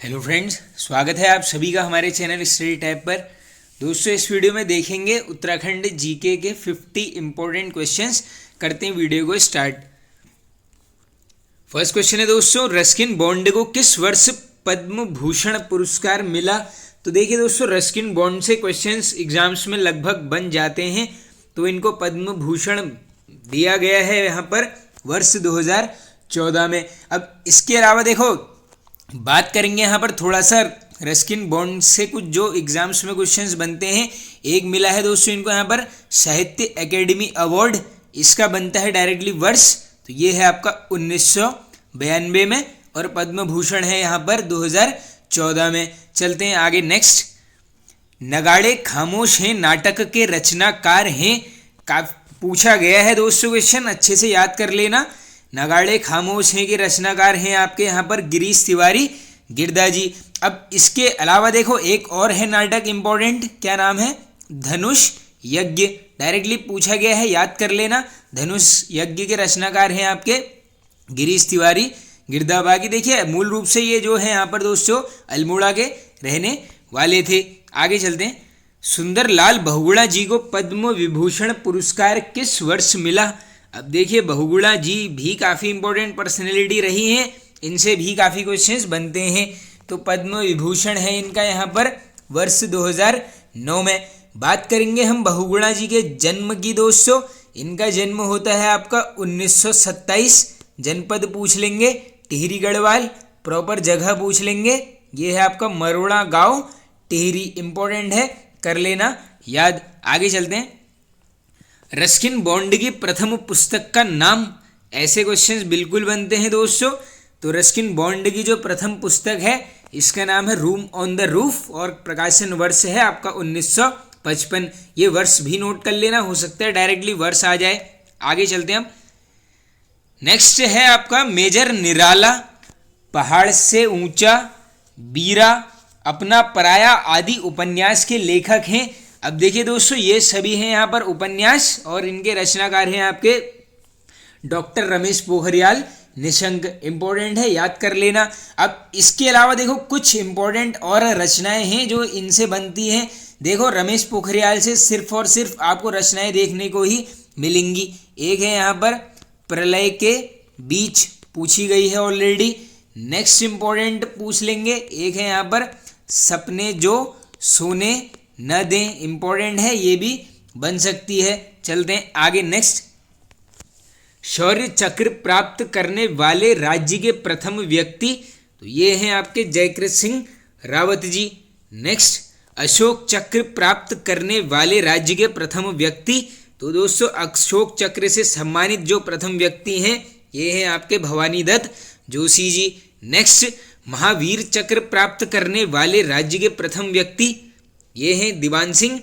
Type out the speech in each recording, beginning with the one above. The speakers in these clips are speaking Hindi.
हेलो फ्रेंड्स, स्वागत है आप सभी का हमारे चैनल स्टडी टैब पर। दोस्तों, इस वीडियो में देखेंगे उत्तराखंड जीके के 50 इंपॉर्टेंट क्वेश्चंस। करते हैं वीडियो को स्टार्ट। फर्स्ट क्वेश्चन है दोस्तों, रस्किन बॉन्ड को किस वर्ष पद्म भूषण पुरस्कार मिला? तो देखिए दोस्तों, रस्किन बॉन्ड से क्वेश्चंस एग्जाम्स में लगभग बन जाते हैं, तो इनको पद्म भूषण दिया गया है यहाँ पर वर्ष 2014 में। अब इसके अलावा देखो, बात करेंगे यहाँ पर थोड़ा सा रस्किन बॉन्ड से कुछ जो एग्जाम्स में क्वेश्चंस बनते हैं। एक मिला है दोस्तों इनको यहाँ पर साहित्य एकेडमी अवार्ड, इसका बनता है डायरेक्टली वर्ष, तो ये है आपका 1992 में, और पद्म भूषण है यहाँ पर 2014 में। चलते हैं आगे नेक्स्ट। नगाड़े खामोश हैं नाटक के रचनाकार हैं, का पूछा गया है दोस्तों क्वेश्चन, अच्छे से याद कर लेना। नगाड़े खामोश हैं के रचनाकार हैं आपके यहाँ पर गिरीश तिवारी गिरदा जी। अब इसके अलावा देखो एक और है नाटक इंपॉर्टेंट, क्या नाम है? धनुष यज्ञ, डायरेक्टली पूछा गया है, याद कर लेना। धनुष यज्ञ के रचनाकार हैं आपके गिरीश तिवारी गिरदा। बाकी देखिए मूल रूप से ये जो है यहाँ पर दोस्तों अल्मोड़ा के रहने वाले थे। आगे चलते हैं। सुंदर लाल बहुगुणा जी को पद्म विभूषण पुरस्कार किस वर्ष मिला? अब देखिए बहुगुणा जी भी काफ़ी इंपॉर्टेंट पर्सनैलिटी रही हैं, इनसे भी काफ़ी क्वेश्चंस बनते हैं, तो पद्म विभूषण है इनका यहाँ पर वर्ष 2009 में। बात करेंगे हम बहुगुणा जी के जन्म की दोस्तों, इनका जन्म होता है आपका 1927। जनपद पूछ लेंगे टिहरी गढ़वाल, प्रॉपर जगह पूछ लेंगे, ये है आपका मरोड़ा गांव टिहरी, इंपॉर्टेंट है, कर लेना याद। आगे चलते हैं। रस्किन बॉन्ड की प्रथम पुस्तक का नाम, ऐसे क्वेश्चंस बिल्कुल बनते हैं दोस्तों। तो रस्किन बॉन्ड की जो प्रथम पुस्तक है इसका नाम है रूम ऑन द रूफ, और प्रकाशन वर्ष है आपका 1955। ये वर्ष भी नोट कर लेना, हो सकता है डायरेक्टली वर्ष आ जाए। आगे चलते हैं हम। नेक्स्ट है आपका मेजर निराला, पहाड़ से ऊंचा, बीरा, अपना पराया आदि उपन्यास के लेखक हैं। अब देखिए दोस्तों, ये सभी हैं यहाँ पर उपन्यास, और इनके रचनाकार हैं आपके डॉक्टर रमेश पोखरियाल निशंक, इंपॉर्टेंट है, याद कर लेना। अब इसके अलावा देखो कुछ इंपॉर्टेंट और रचनाएं हैं जो इनसे बनती हैं। देखो रमेश पोखरियाल से सिर्फ और सिर्फ आपको रचनाएं देखने को ही मिलेंगी। एक है यहाँ पर प्रलय के बीच, पूछी गई है ऑलरेडी। नेक्स्ट इंपॉर्टेंट पूछ लेंगे, एक है यहाँ पर सपने जो सोने न दें, इंपॉर्टेंट है, ये भी बन सकती है। चलते हैं आगे नेक्स्ट। शौर्य चक्र प्राप्त करने वाले राज्य के प्रथम व्यक्ति, तो ये हैं आपके जयकृत सिंह रावत जी। नेक्स्ट, अशोक चक्र प्राप्त करने वाले राज्य के प्रथम व्यक्ति, तो दोस्तों अशोक चक्र से सम्मानित जो प्रथम व्यक्ति हैं ये हैं आपके भवानी दत्त जोशी जी। नेक्स्ट, महावीर चक्र प्राप्त करने वाले राज्य के प्रथम व्यक्ति ये हैं दीवान सिंह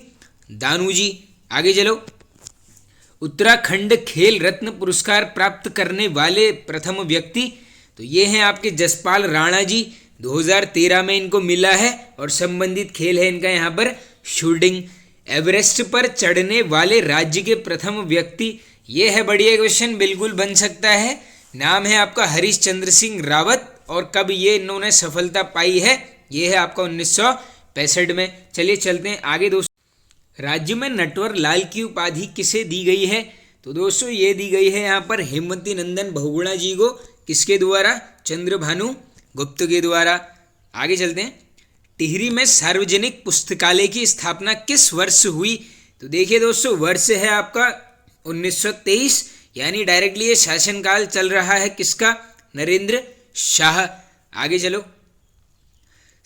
दानू जी। आगे चलो। उत्तराखंड खेल रत्न पुरस्कार प्राप्त करने वाले प्रथम व्यक्ति, तो ये हैं आपके जसपाल राणा जी, 2013 में इनको मिला है, और संबंधित खेल है इनका यहाँ पर शूटिंग। एवरेस्ट पर चढ़ने वाले राज्य के प्रथम व्यक्ति, ये है बढ़िया क्वेश्चन, बिल्कुल बन सकता है। नाम है आपका हरीश चंद्र सिंह रावत, और कब ये इन्होंने सफलता पाई है, ये है आपका 1965 में। चलिए चलते हैं आगे दोस्तों। राज्य में नटवर लाल की उपाधि किसे दी गई है? तो दोस्तों ये दी गई है यहाँ पर हेमवती नंदन बहुगुणा जी को, किसके द्वारा? चंद्रभानु गुप्त के द्वारा। आगे चलते हैं। टिहरी में सार्वजनिक पुस्तकालय की स्थापना किस वर्ष हुई? तो देखिए दोस्तों, वर्ष है आपका 1923, यानी डायरेक्टली ये शासनकाल चल रहा है किसका? नरेंद्र शाह। आगे चलो।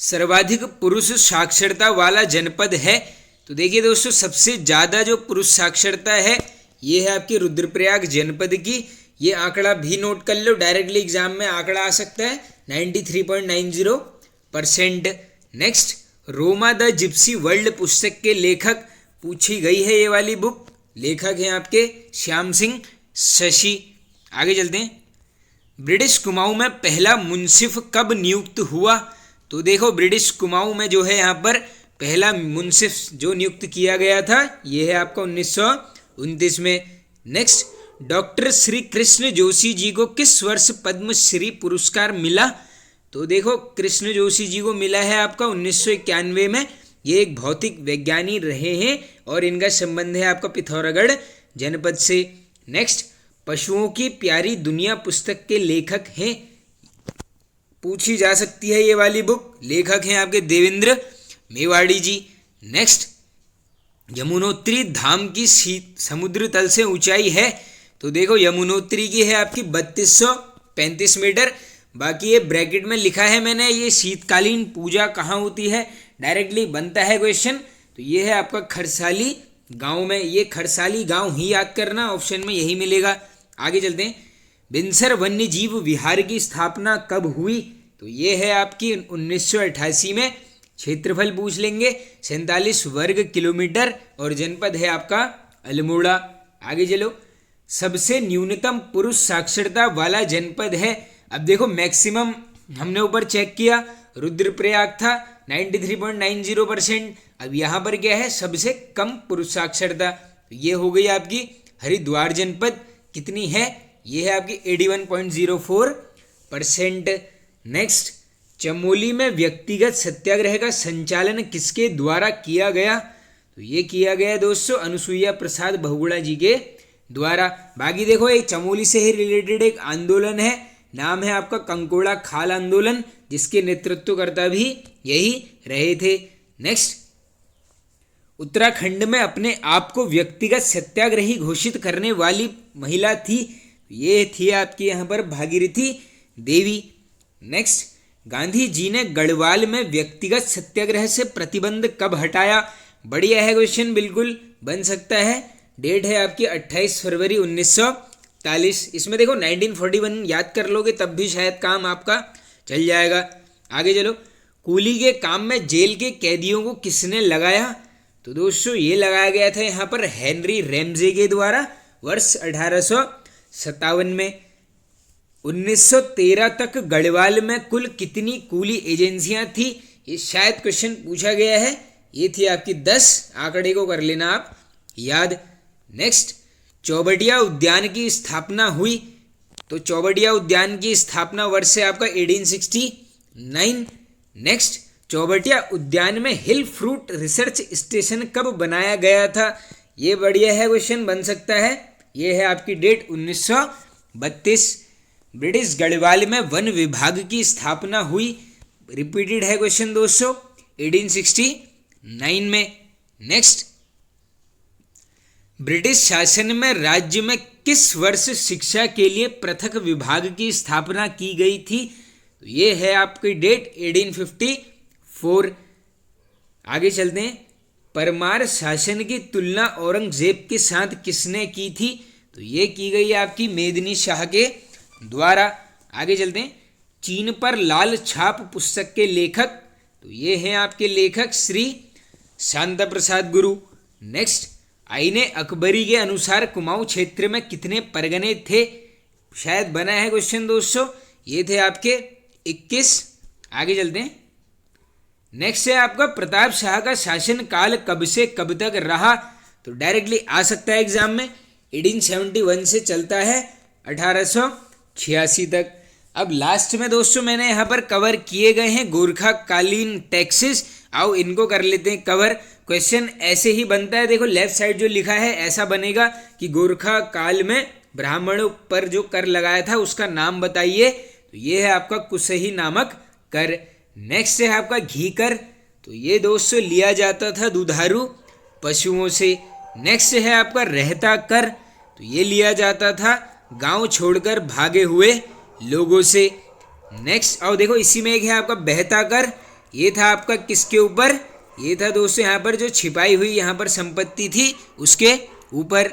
सर्वाधिक पुरुष साक्षरता वाला जनपद है, तो देखिए दोस्तों सबसे ज़्यादा जो पुरुष साक्षरता है ये है आपकी रुद्रप्रयाग जनपद की। ये आंकड़ा भी नोट कर लो, डायरेक्टली एग्जाम में आंकड़ा आ सकता है 93.90%। Next, Roma the Gypsy world पुस्तक के लेखक, पूछी गई है ये वाली बुक, लेखक हैं आपके श्याम सिंह शशि। आगे चलते हैं। ब्रिटिश कुमाऊं में पहला मुंसिफ कब नियुक्त हुआ? तो देखो ब्रिटिश कुमाऊं में जो है यहाँ पर पहला मुंसिफ जो नियुक्त किया गया था ये है आपका 1929 में। नेक्स्ट, डॉक्टर श्री कृष्ण जोशी जी को किस वर्ष पद्मश्री पुरस्कार मिला? तो देखो कृष्ण जोशी जी को मिला है आपका 1991 में। ये एक भौतिक वैज्ञानिक रहे हैं और इनका संबंध है आपका पिथौरागढ़ जनपद से। नेक्स्ट, पशुओं की प्यारी दुनिया पुस्तक के लेखक हैं, पूछी जा सकती है ये वाली बुक। लेखक हैं आपके देवेंद्र मेवाड़ी जी। नेक्स्ट, यमुनोत्री धाम की समुद्र तल से ऊंचाई है, तो देखो यमुनोत्री की है आपकी 3235 मीटर। बाकी ये ब्रैकेट में लिखा है मैंने, ये शीतकालीन पूजा कहाँ होती है, डायरेक्टली बनता है क्वेश्चन। तो ये है आपका खरसाली गांव में, ये खरसाली गांव ही याद करना, ऑप्शन में यही मिलेगा। आगे चलते हैं, बिनसर वन्य जीव विहार की स्थापना कब हुई, तो ये है आपकी 1988 में। क्षेत्रफल पूछ लेंगे 47 वर्ग किलोमीटर और जनपद है आपका अल्मोड़ा। आगे चलो, सबसे न्यूनतम पुरुष साक्षरता वाला जनपद है। अब देखो मैक्सिमम हमने ऊपर चेक किया, रुद्रप्रयाग था 93.90%। अब यहाँ पर क्या है, सबसे कम पुरुष साक्षरता, तो ये हो गई आपकी हरिद्वार जनपद। कितनी है, ये है आपकी 81.04%। नेक्स्ट, चमोली में व्यक्तिगत सत्याग्रह का संचालन किसके द्वारा किया गया, तो ये किया गया दोस्तों अनुसुईया प्रसाद बहुगुणा जी के द्वारा। बाकी देखो एक चमोली से ही रिलेटेड एक आंदोलन है, नाम है आपका कंकोड़ा खाल आंदोलन, जिसके नेतृत्वकर्ता भी यही रहे थे। नेक्स्ट, उत्तराखंड में अपने आप को व्यक्तिगत सत्याग्रही घोषित करने वाली महिला थी, ये थी आपकी यहाँ पर भागीरथी देवी। नेक्स्ट, गांधी जी ने गढ़वाल में व्यक्तिगत सत्याग्रह से प्रतिबंध कब हटाया, बढ़िया है क्वेश्चन, बिल्कुल बन सकता है। डेट है आपकी 28 फरवरी 1941। इसमें देखो 1941 याद कर लोगे तब भी शायद काम आपका चल जाएगा। आगे चलो, कूली के काम में जेल के कैदियों को किसने लगाया, तो दोस्तों ये लगाया गया था यहाँ पर हेनरी रैमजे के द्वारा वर्ष 1857 में। 1913 तक गढ़वाल में कुल कितनी कूली एजेंसियां थी, ये शायद क्वेश्चन पूछा गया है, ये थी आपकी 10, आंकड़े को कर लेना आप याद। नेक्स्ट, चौबटिया उद्यान की स्थापना हुई, तो चौबटिया उद्यान की स्थापना वर्ष है आपका 1869। नेक्स्ट, चौबटिया उद्यान में हिल फ्रूट रिसर्च स्टेशन कब बनाया गया था, ये बढ़िया है क्वेश्चन, बन सकता है। ये है आपकी डेट 1932। ब्रिटिश गढ़वाल में वन विभाग की स्थापना हुई, रिपीटेड है क्वेश्चन दोस्तों 1869 में। नेक्स्ट, ब्रिटिश शासन में राज्य में किस वर्ष शिक्षा के लिए पृथक विभाग की स्थापना की गई थी, तो ये है आपकी डेट 1854। आगे चलते हैं, परमार शासन की तुलना औरंगजेब के साथ किसने की थी, तो ये की गई आपकी मेदिनी शाह के द्वारा। आगे चलते हैं, चीन पर लाल छाप पुस्तक के लेखक, तो ये हैं आपके लेखक श्री शांता प्रसाद गुरु। नेक्स्ट, आईने अकबरी के अनुसार कुमाऊं क्षेत्र में कितने परगने थे, शायद बना है क्वेश्चन दोस्तों, ये थे आपके 21। आगे चलते हैं, नेक्स्ट है आपका प्रताप शाह का शासन काल कब से कब तक रहा, तो डायरेक्टली आ सकता है एग्जाम में, 1871 से चलता है 1886 तक। अब लास्ट में दोस्तों मैंने यहाँ पर कवर किए गए हैं गोरखा कालीन टैक्सेस, आओ इनको कर लेते हैं कवर। क्वेश्चन ऐसे ही बनता है, देखो लेफ्ट साइड जो लिखा है ऐसा बनेगा कि गोरखा काल में ब्राह्मणों पर जो कर लगाया था उसका नाम बताइए, तो ये है आपका कुसही नामक कर। नेक्स्ट है आपका घी कर, तो ये दोस्तों लिया जाता था दुधारू पशुओं से। नेक्स्ट है आपका रहता कर, तो ये लिया जाता था गांव छोड़कर भागे हुए लोगों से। नेक्स्ट आओ देखो इसी में एक है आपका बहता कर, ये था आपका किसके ऊपर, ये था दोस्तों यहाँ पर जो छिपाई हुई यहाँ पर संपत्ति थी उसके ऊपर।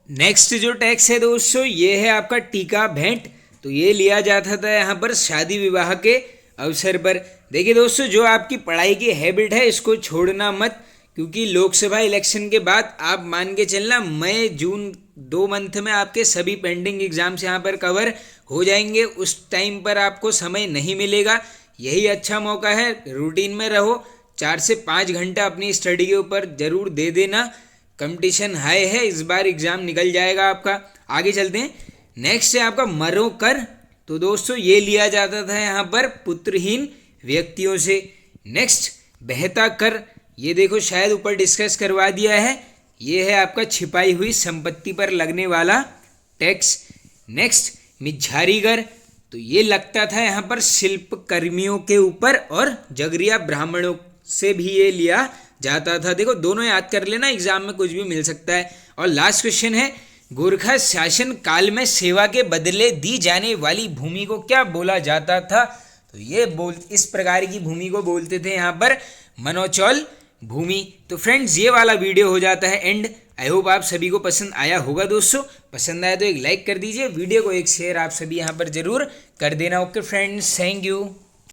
नेक्स्ट जो टैक्स है दोस्तों ये है आपका टीका भेंट, तो ये लिया जाता था यहाँ पर शादी विवाह के अवसर पर। देखिए दोस्तों जो आपकी पढ़ाई की हैबिट है इसको छोड़ना मत, क्योंकि लोकसभा इलेक्शन के बाद आप मान के चलना मई जून 2 मंथ में आपके सभी पेंडिंग एग्जाम्स यहाँ पर कवर हो जाएंगे। उस टाइम पर आपको समय नहीं मिलेगा, यही अच्छा मौका है, रूटीन में रहो, 4 से 5 घंटा अपनी स्टडी के ऊपर जरूर दे देना। कंपटीशन हाई है, इस बार एग्जाम निकल जाएगा आपका। आगे चलते हैं, नेक्स्ट है आपका मरो कर, तो दोस्तों ये लिया जाता था यहाँ पर पुत्रहीन व्यक्तियों से। नेक्स्ट बहता कर, ये देखो शायद ऊपर डिस्कस करवा दिया है, ये है आपका छिपाई हुई संपत्ति पर लगने वाला टैक्स। नेक्स्ट मिझारीगर, तो ये लगता था यहाँ पर शिल्प कर्मियों के ऊपर और जगरिया ब्राह्मणों से भी ये लिया जाता था। देखो दोनों याद कर लेना, एग्जाम में कुछ भी मिल सकता है। और लास्ट क्वेश्चन है, गोरखा शासन काल में सेवा के बदले दी जाने वाली भूमि को क्या बोला जाता था? तो ये इस प्रकार की भूमि को बोलते थे यहाँ पर मनोचौल भूमि। तो फ्रेंड्स ये वाला वीडियो हो जाता है एंड। आई होप आप सभी को पसंद आया होगा दोस्तों। पसंद आया तो एक लाइक कर दीजिए, वीडियो को एक शेयर आप सभी यहाँ पर जरूर कर देना। Okay friends, thank you.